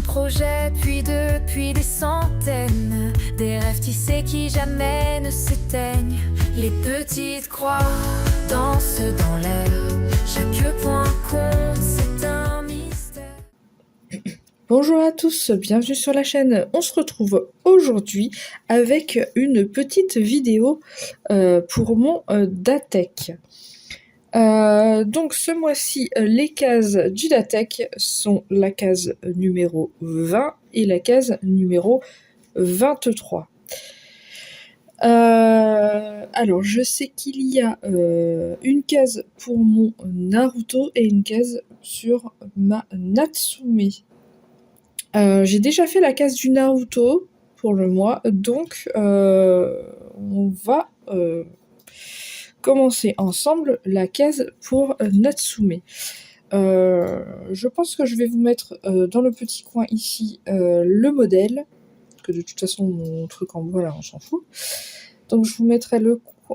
projet, puis depuis des centaines, des rêves tissés qui jamais ne s'éteignent. Les petites croix dansent dans l'air, chaque point compte, c'est un mystère. Bonjour à tous, bienvenue sur la chaîne. On se retrouve aujourd'hui avec une petite vidéo pour mon Datec. Donc ce mois-ci, les cases du Datec sont la case numéro 20 et la case numéro 23. Alors je sais qu'il y a une case pour mon Naruto et une case sur ma Natsume. J'ai déjà fait la case du Naruto pour le mois, donc on va commencer ensemble la case pour Natsume. Je pense que je vais vous mettre dans le petit coin ici le modèle, que de toute façon mon truc en bois là on s'en fout. Donc je vous mettrai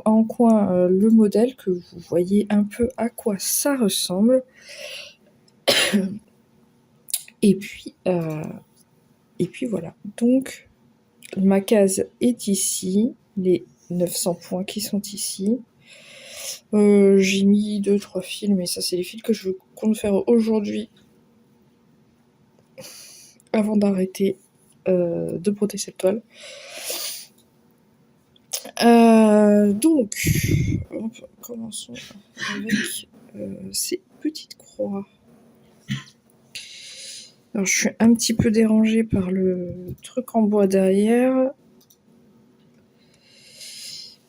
en coin le modèle, que vous voyez un peu à quoi ça ressemble. Et puis voilà. Donc ma case est ici, les 900 points qui sont ici. J'ai mis 2-3 fils, mais ça c'est les fils que je compte faire aujourd'hui avant d'arrêter de broder cette toile. Donc, commençons avec ces petites croix. Alors je suis un petit peu dérangée par le truc en bois derrière.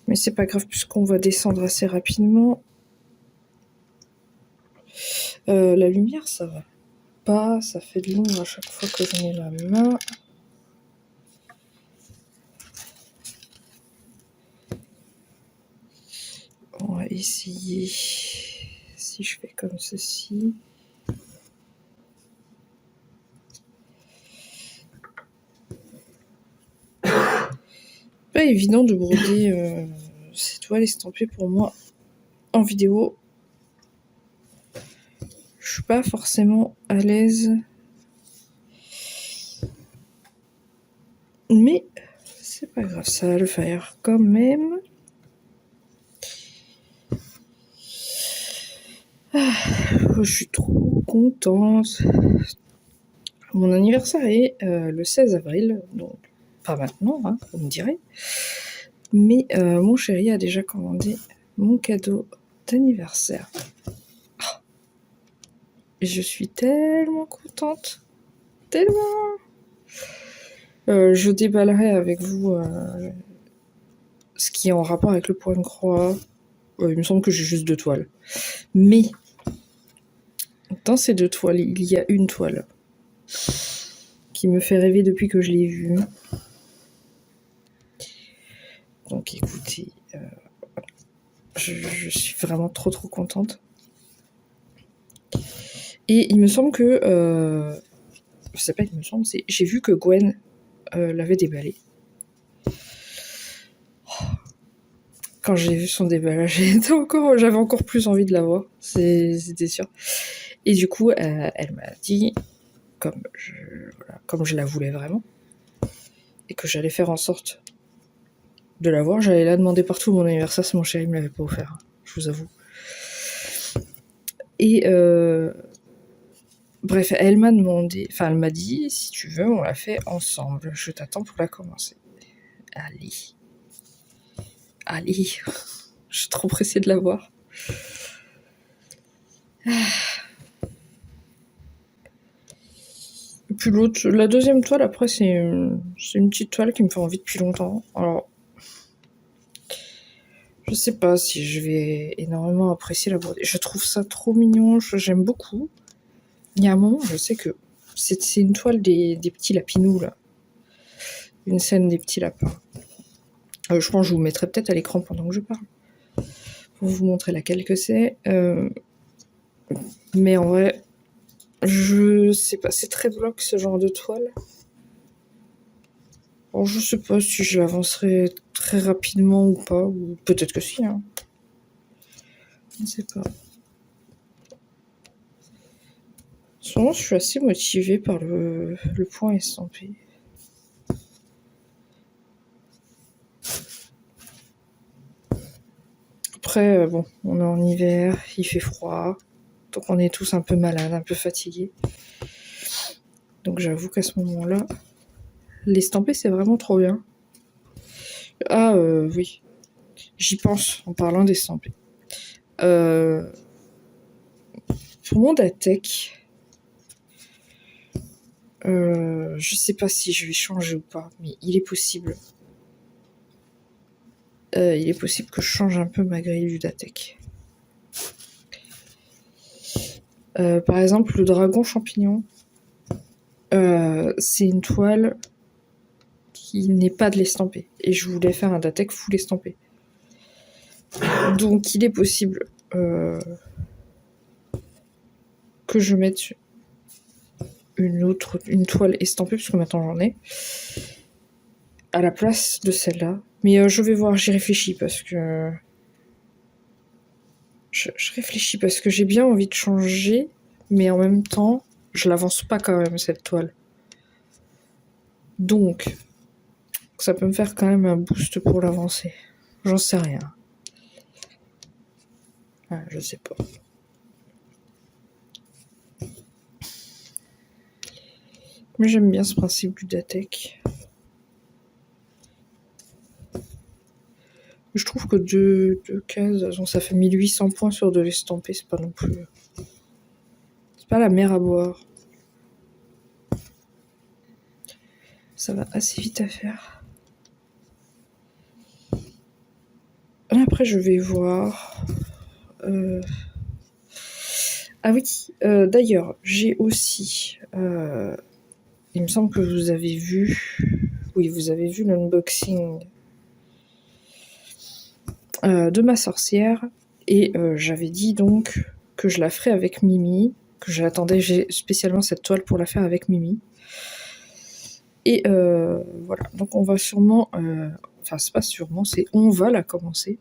Mais c'est pas grave puisqu'on va descendre assez rapidement. La lumière ça va pas, ça fait de l'ombre à chaque fois que je mets la main. On va essayer si je fais comme ceci. Pas évident de broder ces toiles estampées pour moi en vidéo. Je suis pas forcément à l'aise. Mais c'est pas grave, ça va le faire quand même. Je suis trop contente. Mon anniversaire est le 16 avril, donc pas maintenant, hein, vous me direz. Mais mon chéri a déjà commandé mon cadeau d'anniversaire. Oh, je suis tellement contente. Tellement. Je déballerai avec vous ce qui est en rapport avec le point de croix. Il me semble que j'ai juste 2 toiles. Mais dans ces 2 toiles, il y a une toile qui me fait rêver depuis que je l'ai vue. Donc écoutez, je suis vraiment trop contente. Et il me semble que... je sais pas, il me semble, j'ai vu que Gwen l'avait déballé. Quand j'ai vu son déballage, j'avais encore plus envie de la voir, c'était sûr. Et du coup, elle m'a dit, comme je la voulais vraiment, et que j'allais faire en sorte de la voir, j'allais la demander partout. Mon anniversaire, c'est mon chéri, il me l'avait pas offert, je vous avoue. Et bref, elle m'a demandé, enfin elle m'a dit, si tu veux, on la fait ensemble. Je t'attends pour la commencer. Allez, je suis trop pressée de la voir. Et puis l'autre, la deuxième toile, après, c'est une petite toile qui me fait envie depuis longtemps. Alors, je sais pas si je vais énormément apprécier la broder. Je trouve ça trop mignon, j'aime beaucoup. Il y a un moment, je sais que c'est une toile des petits lapinous, là. Une scène des petits lapins. Je pense que je vous mettrai peut-être à l'écran pendant que je parle. Pour vous montrer laquelle que c'est. Mais en vrai, je sais pas, c'est très bloc ce genre de toile. Alors je sais pas si je l'avancerai très rapidement ou pas, ou peut-être que si, hein. Je ne sais pas. Souvent, je suis assez motivée par le point estampé. Après, bon, on est en hiver, il fait froid, donc on est tous un peu malades, un peu fatigués. Donc j'avoue qu'à ce moment-là, l'estamper, c'est vraiment trop bien. Ah, oui, j'y pense en parlant d'estamper. Pour mon Datec, je sais pas si je vais changer ou pas, mais il est possible. Il est possible que je change un peu ma grille du Datec. Par exemple, le dragon champignon, c'est une toile qui n'est pas de l'estampé. Et je voulais faire un Datec full estampé. Donc il est possible que je mette une toile estampée, parce que maintenant j'en ai, à la place de celle-là. Mais je vais voir, j'y réfléchis parce que... Je réfléchis parce que j'ai bien envie de changer, mais en même temps, je l'avance pas quand même, cette toile. Donc, ça peut me faire quand même un boost pour l'avancer. J'en sais rien. Ah, je sais pas. Mais j'aime bien ce principe du Datec. Je trouve que deux cases, ça fait 1800 points sur de l'estampé, c'est pas non plus... C'est pas la mer à boire. Ça va assez vite à faire. Après, je vais voir... Ah oui, d'ailleurs, j'ai aussi... il me semble que vous avez vu... Oui, vous avez vu l'unboxing de ma sorcière. Et j'avais dit donc que je la ferais avec Mimi, que j'attendais spécialement cette toile pour la faire avec Mimi. Et voilà, donc on va sûrement... Enfin, c'est pas sûrement, c'est on va la commencer.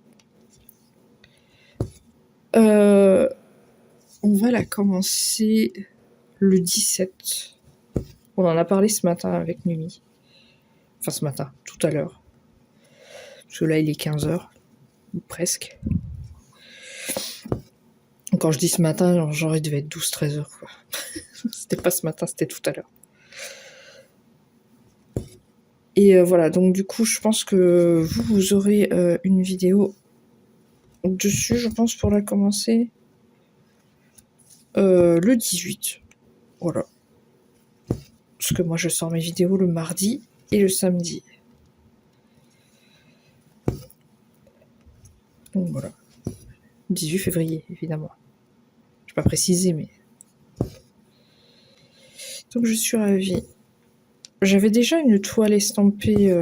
On va la commencer le 17. On en a parlé ce matin avec Mimi. Enfin, ce matin, tout à l'heure. Parce que là, il est 15h, ou presque. Quand je dis ce matin, genre, il devait être 12-13h, quoi. C'était pas ce matin, c'était tout à l'heure. Et voilà, donc du coup, je pense que vous aurez une vidéo dessus, je pense, pour la commencer. Le 18. Voilà. Parce que moi, je sors mes vidéos le mardi et le samedi. Donc voilà. 18 février, évidemment. Je n'ai pas précisé, mais... Donc je suis ravie. J'avais déjà une toile estampée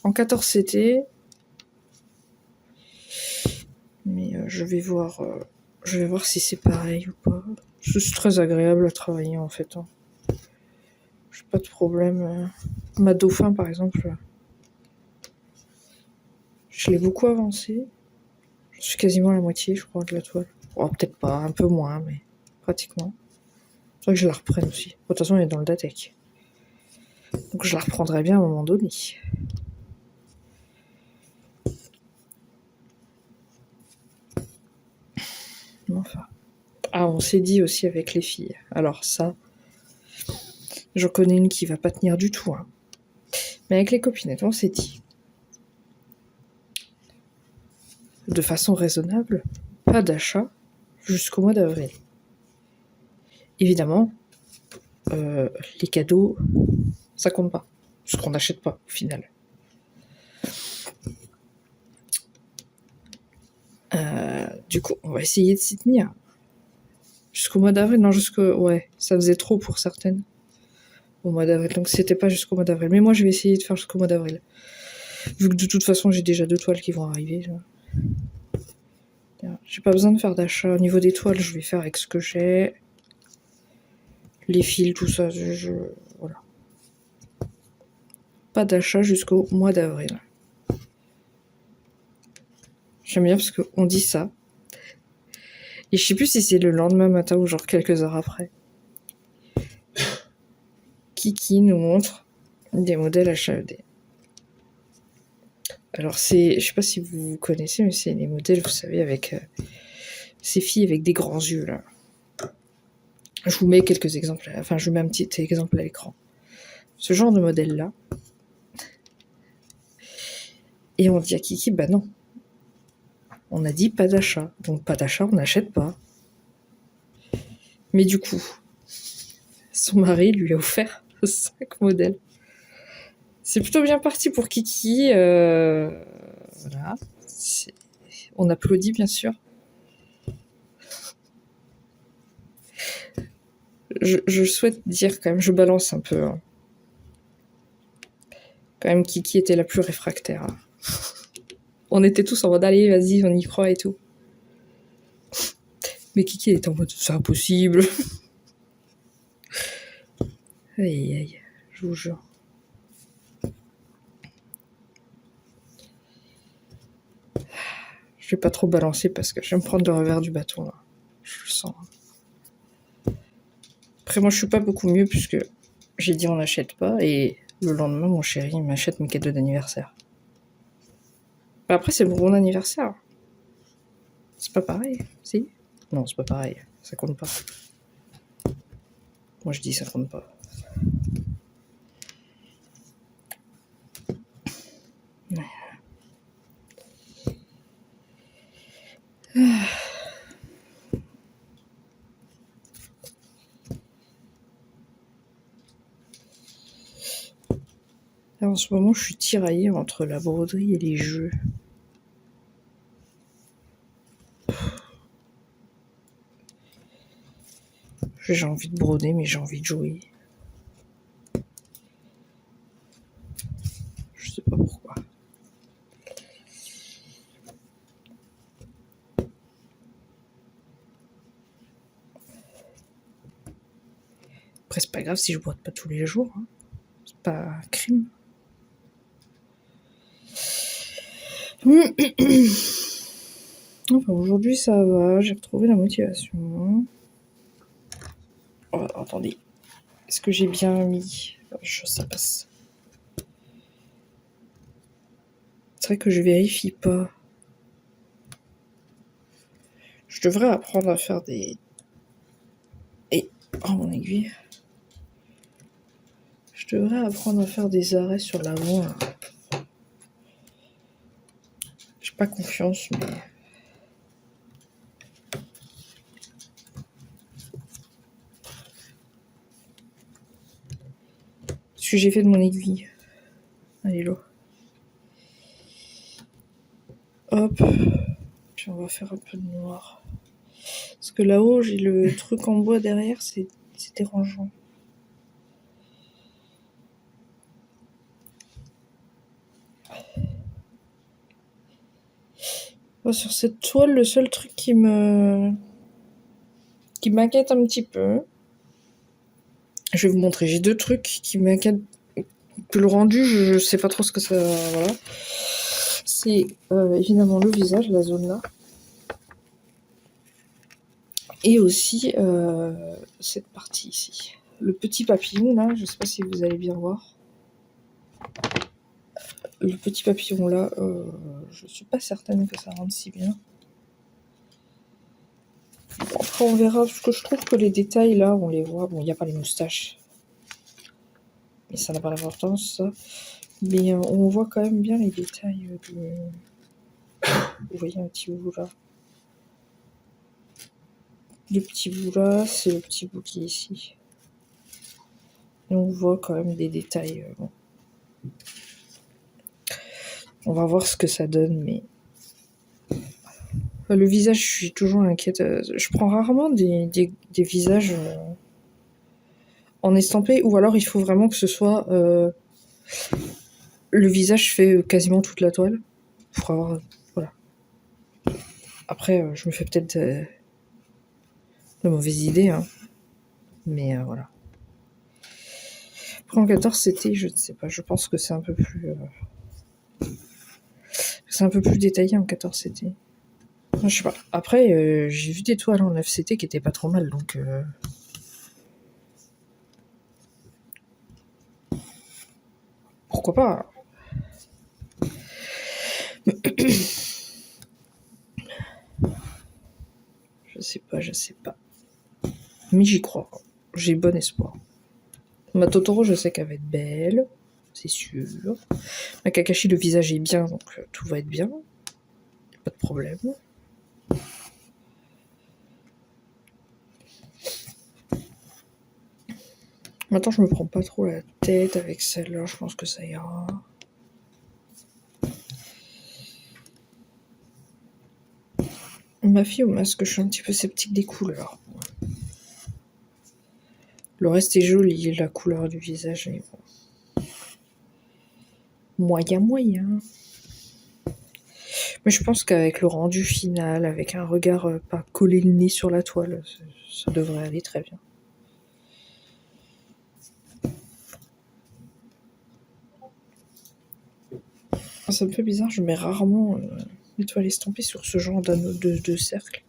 en 14 CT. Mais je vais voir si c'est pareil ou pas. C'est très agréable à travailler en fait. Hein. J'ai pas de problème. Ma dauphin par exemple, je l'ai beaucoup avancée. Je suis quasiment à la moitié, je crois, de la toile. Oh, peut-être pas, un peu moins, mais pratiquement. C'est vrai que je la reprenne aussi. De toute façon, elle est dans le Datec. Donc je la reprendrai bien à un moment donné. Enfin. Ah, on s'est dit aussi avec les filles. Alors ça, j'en connais une qui va pas tenir du tout. Hein. Mais avec les copinettes, on s'est dit. De façon raisonnable, pas d'achat jusqu'au mois d'avril. Évidemment, les cadeaux, ça compte pas. Ce qu'on n'achète pas, au final. Du coup, on va essayer de s'y tenir. Jusqu'au mois d'avril, non, ouais, ça faisait trop pour certaines. Au mois d'avril, donc c'était pas jusqu'au mois d'avril. Mais moi, je vais essayer de faire jusqu'au mois d'avril. Vu que de toute façon, j'ai déjà 2 toiles qui vont arriver. J'ai pas besoin de faire d'achat. Au niveau des toiles, je vais faire avec ce que j'ai. Les fils, tout ça, voilà. Pas d'achat jusqu'au mois d'avril. J'aime bien parce qu'on dit ça. Et je sais plus si c'est le lendemain matin ou genre quelques heures après. Kiki nous montre des modèles H&D. Alors je sais pas si vous connaissez, mais c'est les modèles, vous savez, avec ces filles avec des grands yeux là. Je vous mets quelques exemples, je vous mets un petit exemple à l'écran. Ce genre de modèle là. Et on dit à Kiki, bah non. On a dit pas d'achat. Donc pas d'achat, on n'achète pas. Mais du coup, son mari lui a offert 5 modèles. C'est plutôt bien parti pour Kiki. Voilà. On applaudit bien sûr. Je souhaite dire quand même, je balance un peu. Hein. Quand même, Kiki était la plus réfractaire. Hein. On était tous en mode allez, vas-y, on y croit et tout. Mais Kiki était en mode c'est impossible. Aïe aïe, je vous jure. Je vais pas trop balancer parce que je vais me prendre le revers du bâton là. Je le sens. Après moi je suis pas beaucoup mieux puisque j'ai dit on n'achète pas et le lendemain mon chéri il m'achète mes cadeaux d'anniversaire. Après c'est mon anniversaire. C'est pas pareil, si? Non c'est pas pareil, ça compte pas. Moi je dis ça compte pas. Ouais. Là, en ce moment, je suis tiraillée entre la broderie et les jeux. J'ai envie de broder, mais j'ai envie de jouer. Je sais pas pourquoi. Après, c'est pas grave si je brode pas tous les jours. Hein. C'est pas un crime. Enfin, aujourd'hui, ça va. J'ai retrouvé la motivation. Oh, attendez. Est-ce que j'ai bien mis ça passe. C'est vrai que je vérifie pas. Je devrais apprendre à faire des... Et... Oh, mon aiguille. Je devrais apprendre à faire des arrêts sur l'avant. Là. J'ai pas confiance, mais... Ce que j'ai fait de mon aiguille. Allez, là. Hop. Puis on va faire un peu de noir. Parce que là-haut, j'ai le truc en bois derrière, c'est dérangeant. Bon, sur cette toile, le seul truc qui m'inquiète un petit peu, je vais vous montrer. J'ai 2 trucs qui m'inquiètent. Que le rendu, je sais pas trop ce que ça... Voilà. C'est évidemment le visage, la zone là. Et aussi cette partie ici. Le petit papillon là, je sais pas si vous allez bien voir. Le petit papillon là, je suis pas certaine que ça rentre si bien. Bon, après on verra, parce que je trouve que les détails là, on les voit. Bon, il n'y a pas les moustaches. Mais ça n'a pas d'importance ça. Mais on voit quand même bien les détails de... Vous voyez un petit bout là. Le petit bout là, c'est le petit bout qui est ici. Et on voit quand même des détails. Bon. On va voir ce que ça donne, mais... Le visage, je suis toujours inquiète. Je prends rarement des visages en estampé, ou alors il faut vraiment que ce soit... Le visage fait quasiment toute la toile. Pour avoir... Voilà. Après, je me fais peut-être de mauvaises idées, hein. Mais voilà. Après en 14 c'était, je ne sais pas, je pense que c'est un peu plus... C'est un peu plus détaillé en 14 c'était. Je sais pas. Après, j'ai vu des toiles en FCT qui étaient pas trop mal, donc... Pourquoi pas? Je sais pas. Mais j'y crois. J'ai bon espoir. Ma Totoro, je sais qu'elle va être belle, c'est sûr. Ma Kakashi, le visage est bien, donc tout va être bien. Pas de problème. Maintenant, je me prends pas trop la tête avec celle-là, je pense que ça ira. Ma fille au masque, je suis un petit peu sceptique des couleurs. Le reste est joli, la couleur du visage est bon. Moyen. Mais je pense qu'avec le rendu final, avec un regard pas collé le nez sur la toile, ça devrait aller très bien. Ça me fait bizarre, je mets rarement les toiles estampées sur ce genre d'anneau de cercle.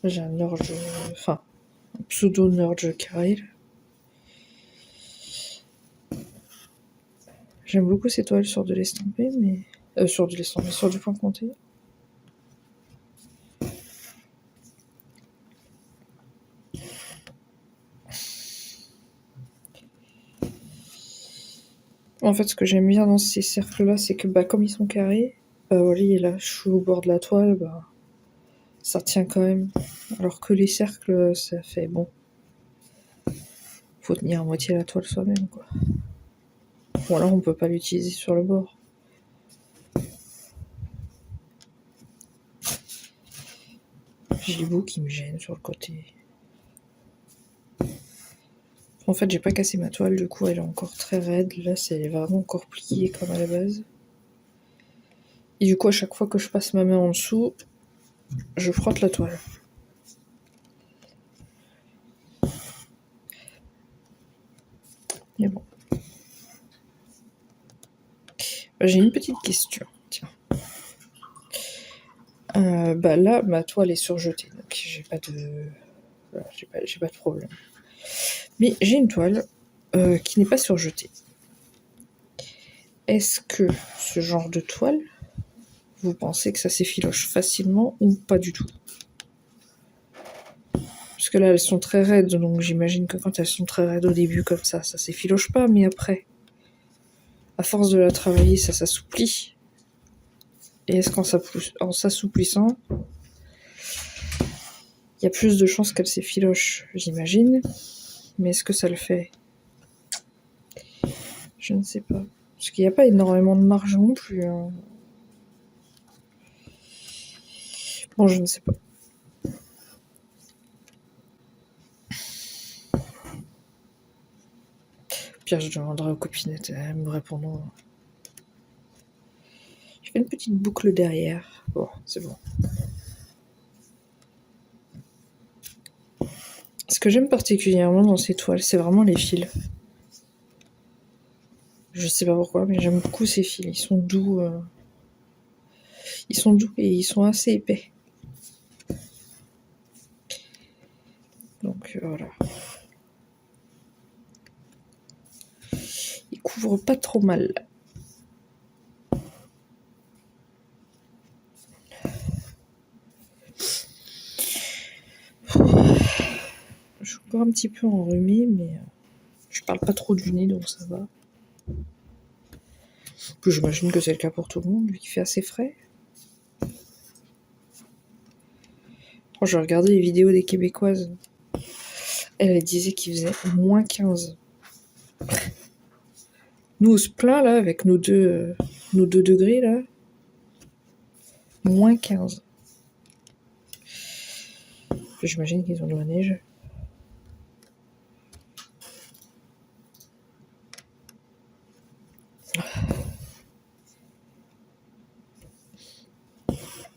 J'ai un Nurge, enfin, un pseudo Nurge Kail. J'aime beaucoup ces toiles sur de l'estampé, mais... sur du point compté. En fait, ce que j'aime bien dans ces cercles-là, c'est que comme ils sont carrés, voilà, là, je suis au bord de la toile, ça tient quand même. Alors que les cercles, ça fait bon. Faut tenir à moitié la toile soi-même, quoi. Ou alors on peut pas l'utiliser sur le bord. J'ai les bouts qui me gênent sur le côté. En fait, j'ai pas cassé ma toile, du coup, elle est encore très raide. Là, c'est vraiment encore plié comme à la base. Et du coup, à chaque fois que je passe ma main en dessous, je frotte la toile. Mais bon. J'ai une petite question, tiens. Là, ma toile est surjetée, donc j'ai pas de... Voilà, j'ai pas de problème. Mais j'ai une toile qui n'est pas surjetée. Est-ce que ce genre de toile, vous pensez que ça s'effiloche facilement ou pas du tout? Parce que là, elles sont très raides, donc j'imagine que quand elles sont très raides au début comme ça s'effiloche pas, mais après, à force de la travailler, ça s'assouplit. Et est-ce qu'en s'assouplissant, il y a plus de chances qu'elle s'effiloche, j'imagine. Mais est-ce que ça le fait? Je ne sais pas. Parce qu'il n'y a pas énormément de marge non plus. Hein. Bon, je ne sais pas. Pire, je demanderai aux copinettes, elles me répondront. Je fais une petite boucle derrière. Bon, c'est bon. Ce que j'aime particulièrement dans ces toiles, c'est vraiment les fils. Je sais pas pourquoi, mais j'aime beaucoup ces fils. Ils sont doux. Ils sont doux et ils sont assez épais. Donc voilà. Ils couvrent pas trop mal. Je suis encore un petit peu enrhumée, mais je parle pas trop du nez, donc ça va. Puis j'imagine que c'est le cas pour tout le monde, vu qu'il fait assez frais. Quand je regardais les vidéos des Québécoises, elle disait qu'il faisait moins 15. Nous, on se plaint, là, avec nos 2 degrés, là. Moins 15. J'imagine qu'ils ont de la neige.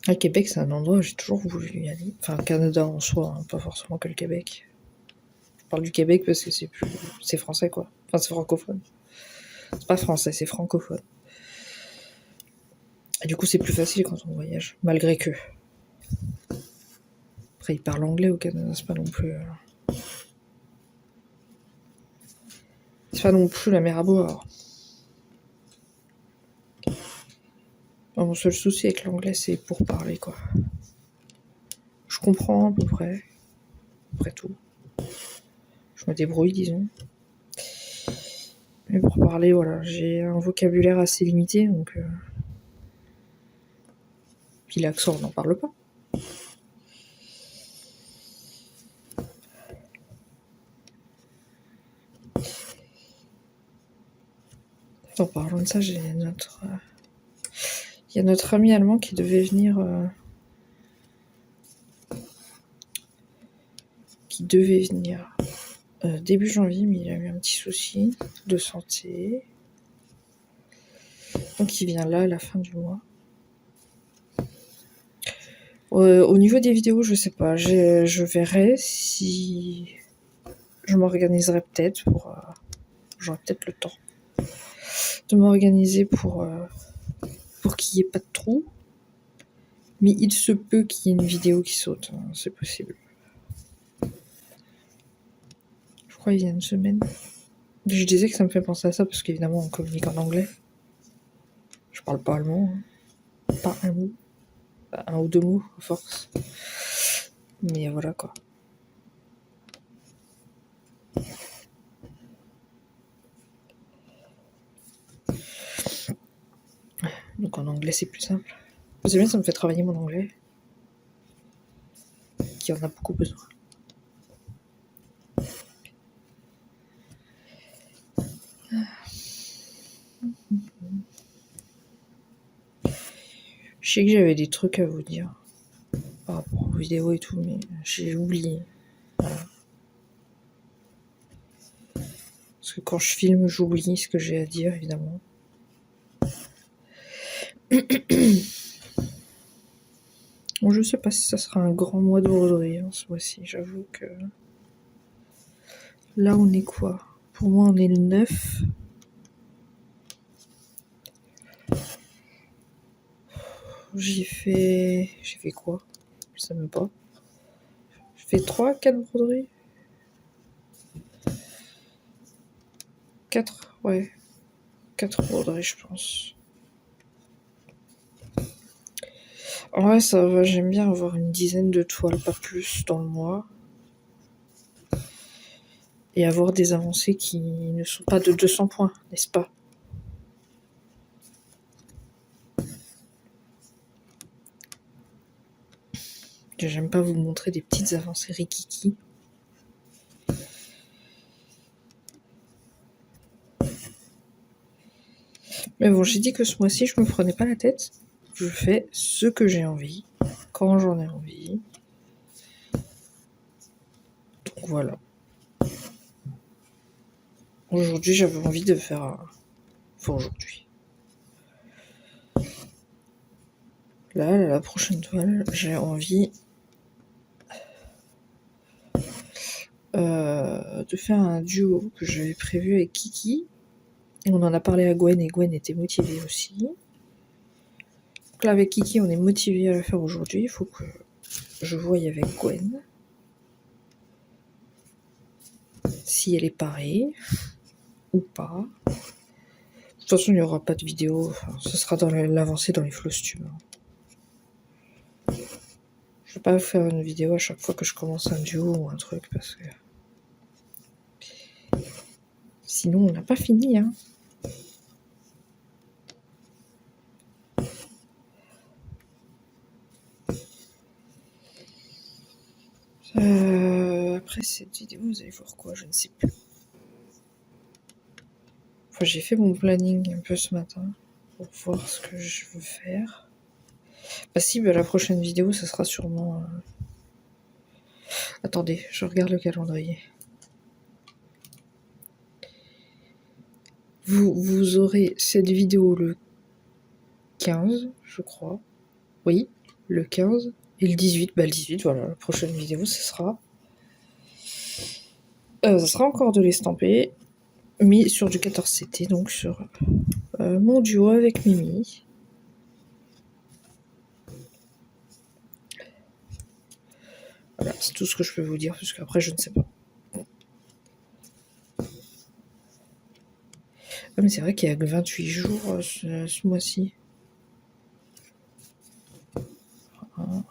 Le Québec, c'est un endroit où j'ai toujours voulu y aller. Enfin, le Canada en soi, hein, pas forcément que le Québec. Je parle du Québec parce que c'est français, quoi. Enfin, c'est francophone. C'est pas français, c'est francophone. Et du coup, c'est plus facile quand on voyage, malgré que. Après, ils parlent anglais au Canada, c'est pas non plus. C'est pas non plus la mer à boire. Mon seul souci avec l'anglais, c'est pour parler, quoi. Je comprends à peu près. Après tout. Je me débrouille, disons. Mais pour parler, voilà, j'ai un vocabulaire assez limité, donc... Puis l'accent, on n'en parle pas. En parlant de ça, j'ai notre... Il y a notre ami allemand qui devait venir... début janvier, mais il a eu un petit souci de santé. Donc il vient là à la fin du mois. Au niveau des vidéos, je sais pas. Je verrai si je m'organiserai peut-être pour... j'aurai peut-être le temps de m'organiser pour qu'il n'y ait pas de trou. Mais il se peut qu'il y ait une vidéo qui saute. Hein, c'est possible. Je crois il y a une semaine. Je disais que ça me fait penser à ça parce qu'évidemment on communique en anglais. Je parle pas allemand. Hein. Pas un mot. Un ou deux mots, à force. Mais voilà quoi. Donc en anglais c'est plus simple. C'est bien, ça me fait travailler mon anglais. Qui en a beaucoup besoin. Je sais que j'avais des trucs à vous dire par rapport aux vidéos et tout, mais j'ai oublié. Voilà. Parce que quand je filme, j'oublie ce que j'ai à dire, évidemment. Bon, je sais pas si ça sera un grand mois de broderie hein, ce mois-ci. J'avoue que... Là, on est quoi? Pour moi, on est le 9. J'ai fait quoi? Je sais même pas. J'ai fait 3, 4 broderies. 4, ouais. 4 broderies, je pense. En vrai, ça va, j'aime bien avoir une dizaine de toiles, pas plus, dans le mois. Et avoir des avancées qui ne sont pas de 200 points, n'est-ce pas? J'aime pas vous montrer des petites avancées rikiki. Mais bon, j'ai dit que ce mois-ci, je me prenais pas la tête. Je fais ce que j'ai envie, quand j'en ai envie. Donc voilà. Aujourd'hui, j'avais envie de faire Enfin, aujourd'hui. Là, la prochaine toile, j'ai envie de faire un duo que j'avais prévu avec Kiki. On en a parlé à Gwen et Gwen était motivée aussi. Donc là, avec Kiki, on est motivé à la faire aujourd'hui. Il faut que je voie avec Gwen. Si elle est parée ou pas. De toute façon, il n'y aura pas de vidéo. Enfin, ce sera dans l'avancée dans les flostumes. Je vais pas faire une vidéo à chaque fois que je commence un duo ou un truc parce que sinon on n'a pas fini. Hein. Après cette vidéo, vous allez voir quoi, je ne sais plus. Enfin, j'ai fait mon planning un peu ce matin pour voir ce que je veux faire. Bah si, bah, la prochaine vidéo, ça sera sûrement... Attendez, je regarde le calendrier. Vous aurez cette vidéo le 15, je crois. Oui, le 15. Et le 18, bah le 18, voilà, la prochaine vidéo, ce sera... ça sera encore de l'estampé, mais sur du 14CT, donc sur mon duo avec Mimi. Voilà, c'est tout ce que je peux vous dire, parce qu'après, je ne sais pas. Ah, mais c'est vrai qu'il y a que 28 jours ce mois-ci. Ah.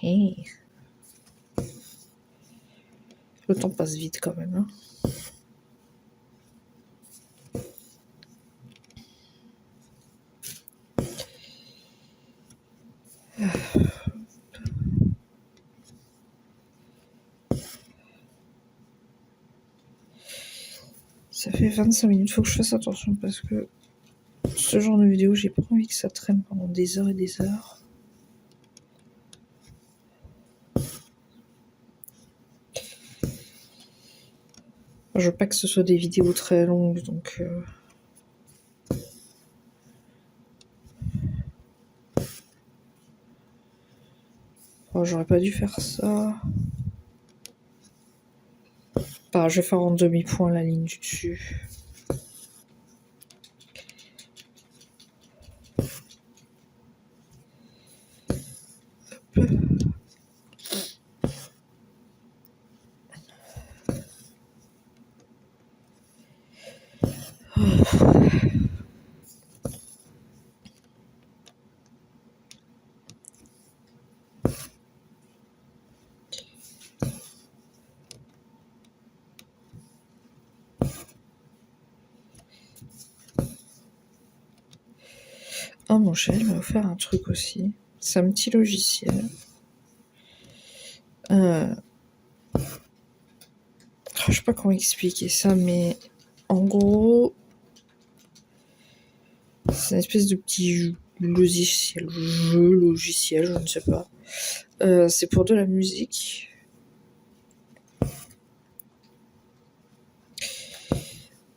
Hey. Le temps passe vite quand même. Hein. Ça fait 25 minutes, faut que je fasse attention parce que ce genre de vidéo, j'ai pas envie que ça traîne pendant des heures et des heures. Je veux pas que ce soit des vidéos très longues, donc... Oh, j'aurais pas dû faire ça. Bah, je vais faire en demi-point la ligne du dessus. Hop. Oh, mon chéri m'a offert un truc aussi. C'est un petit logiciel. Je sais pas comment expliquer ça, mais en gros, c'est une espèce de petit logiciel, je ne sais pas. C'est pour de la musique.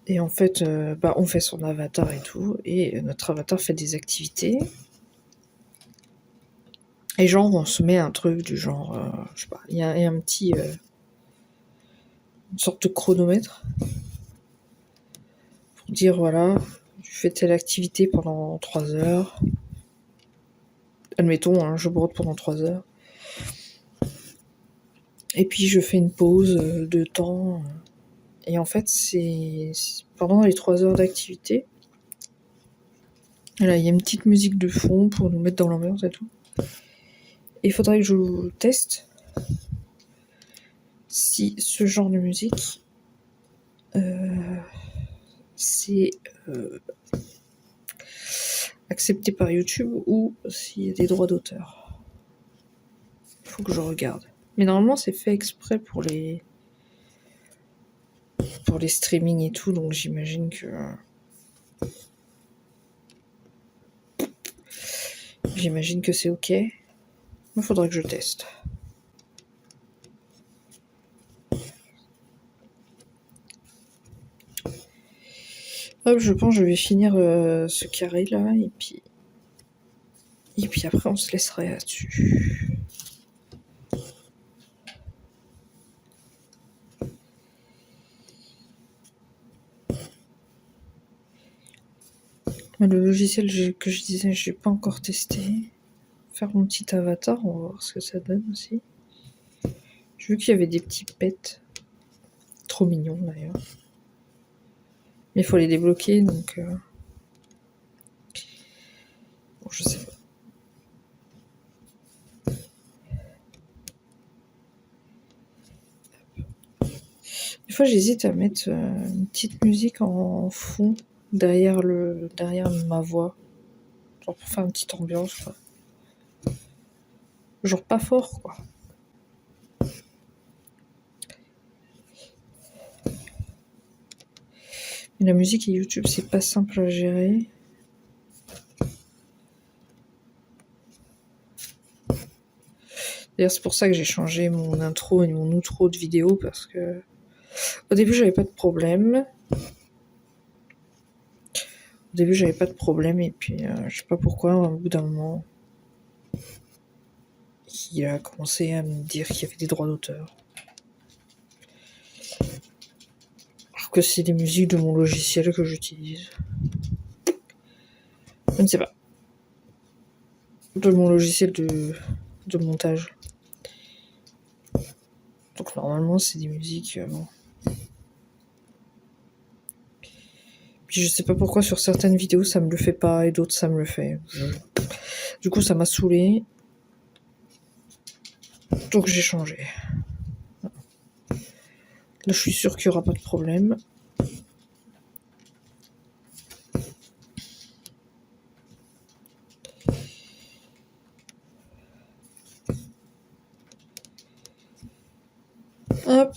Et en fait, on fait son avatar et tout, et notre avatar fait des activités. Et genre, on se met un truc du genre, je sais pas, il y a un petit... une sorte de chronomètre. Pour dire, voilà, tu fais telle activité pendant 3 heures. Admettons, hein, je brode pendant 3 heures. Et puis je fais une pause de temps. Et en fait, c'est pendant les 3 heures d'activité. Là, il y a une petite musique de fond pour nous mettre dans l'ambiance et tout. Et il faudrait que je teste si ce genre de musique c'est accepté par YouTube ou s'il y a des droits d'auteur. Il faut que je regarde. Mais normalement, c'est fait exprès pour les streamings et tout, donc j'imagine que c'est ok. Mais il faudrait que je teste. Hop, je pense que je vais finir ce carré là et puis après on se laissera là-dessus. Le logiciel que je disais, je n'ai pas encore testé. Faire mon petit avatar, on va voir ce que ça donne aussi. J'ai vu qu'il y avait des petits pets. Trop mignons d'ailleurs. Mais il faut les débloquer, donc... Bon, je sais pas. Des fois, j'hésite à mettre une petite musique en fond derrière ma voix. Genre pour faire une petite ambiance, quoi. Genre pas fort, quoi. Mais la musique et YouTube, c'est pas simple à gérer. D'ailleurs, c'est pour ça que j'ai changé mon intro et mon outro de vidéo, parce que au début, j'avais pas de problème. Et puis je sais pas pourquoi, au bout d'un moment, il a commencé à me dire qu'il y avait des droits d'auteur. Alors que c'est des musiques de mon logiciel que j'utilise. Je ne sais pas. De mon logiciel de de montage. Donc normalement c'est des musiques... bon. Puis je sais pas pourquoi sur certaines vidéos ça me le fait pas et d'autres ça me le fait. Du coup ça m'a saoulé. Donc j'ai changé. Là je suis sûre qu'il n'y aura pas de problème. Hop.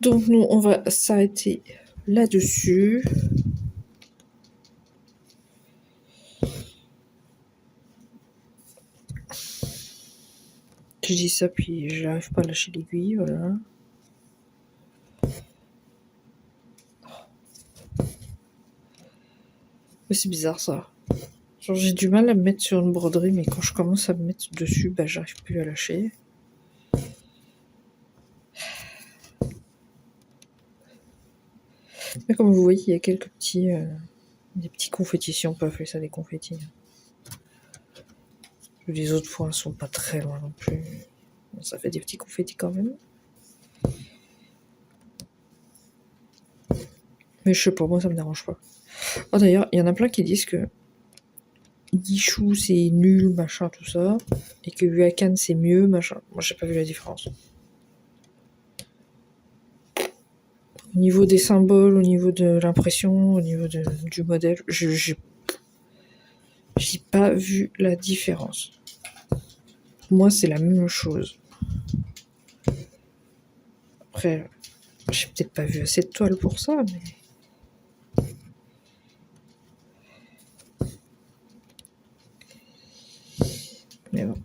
Donc nous on va s'arrêter là-dessus. Je dis ça puis j'arrive pas à lâcher l'aiguille, voilà. Mais c'est bizarre ça. Genre j'ai du mal à me mettre sur une broderie, mais quand je commence à me mettre dessus, bah j'arrive plus à lâcher. Mais comme vous voyez, il y a quelques petits... des petits confettis, si on peut appeler ça des confettis. Les autres points sont pas très loin non plus. Bon, ça fait des petits confettis quand même. Mais je sais pas, moi ça me dérange pas. Oh d'ailleurs, il y en a plein qui disent que Guichou c'est nul, machin, tout ça. Et que Huacan c'est mieux, machin. Moi j'ai pas vu la différence. Au niveau des symboles, au niveau de l'impression, au niveau du modèle, j'ai pas vu la différence. Moi c'est la même chose. Après, j'ai peut-être pas vu assez de toile pour ça, mais... Mais bon.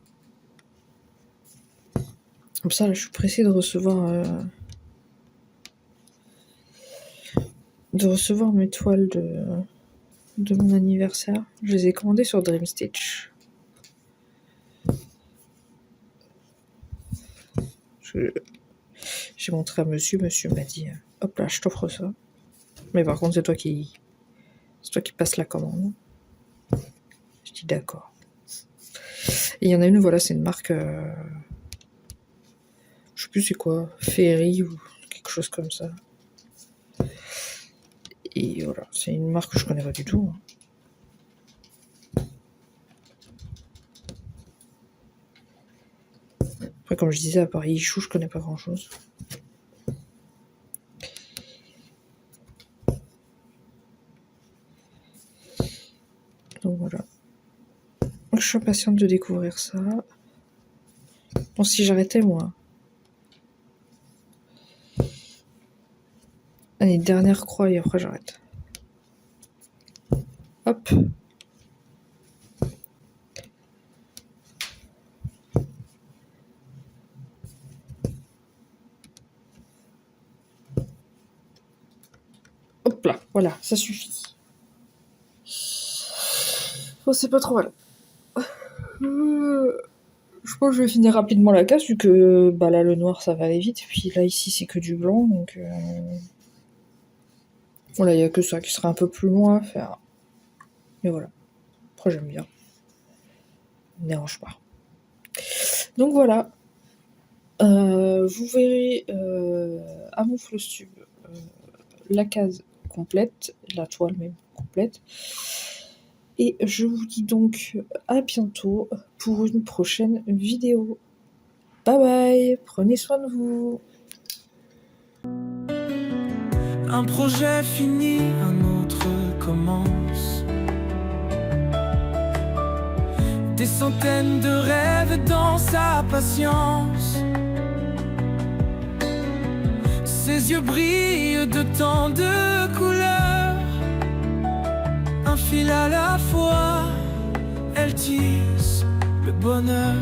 Comme ça, là, je suis pressée de recevoir mes toiles de mon anniversaire. Je les ai commandées sur Dream Stitch. J'ai montré à monsieur m'a dit hop là, je t'offre ça. Mais par contre, c'est toi qui passes la commande. Je dis d'accord. Et il y en a une, voilà, c'est une marque, je sais plus c'est quoi, Ferry ou quelque chose comme ça. Et voilà, c'est une marque que je connais pas du tout. Après, comme je disais, à part Ichou, je connais pas grand chose. Donc voilà. Je suis impatiente de découvrir ça. Bon, si j'arrêtais, moi. Allez, dernière croix et après j'arrête. Hop. Hop là, voilà, ça suffit. Oh, c'est pas trop mal. Je pense que je vais finir rapidement la case, vu que bah là le noir ça va aller vite, et puis là ici c'est que du blanc, donc voilà, il n'y a que ça qui sera un peu plus long à faire. Mais voilà, après j'aime bien. Ça me dérange pas. Donc voilà, vous verrez à mon Flosstube la case complète, la toile même complète. Et je vous dis donc à bientôt pour une prochaine vidéo. Bye bye, prenez soin de vous. Un projet fini, un autre commence. Des centaines de rêves dans sa patience. Ses yeux brillent de tant de couleurs. Un fil à la fois, elle tisse le bonheur.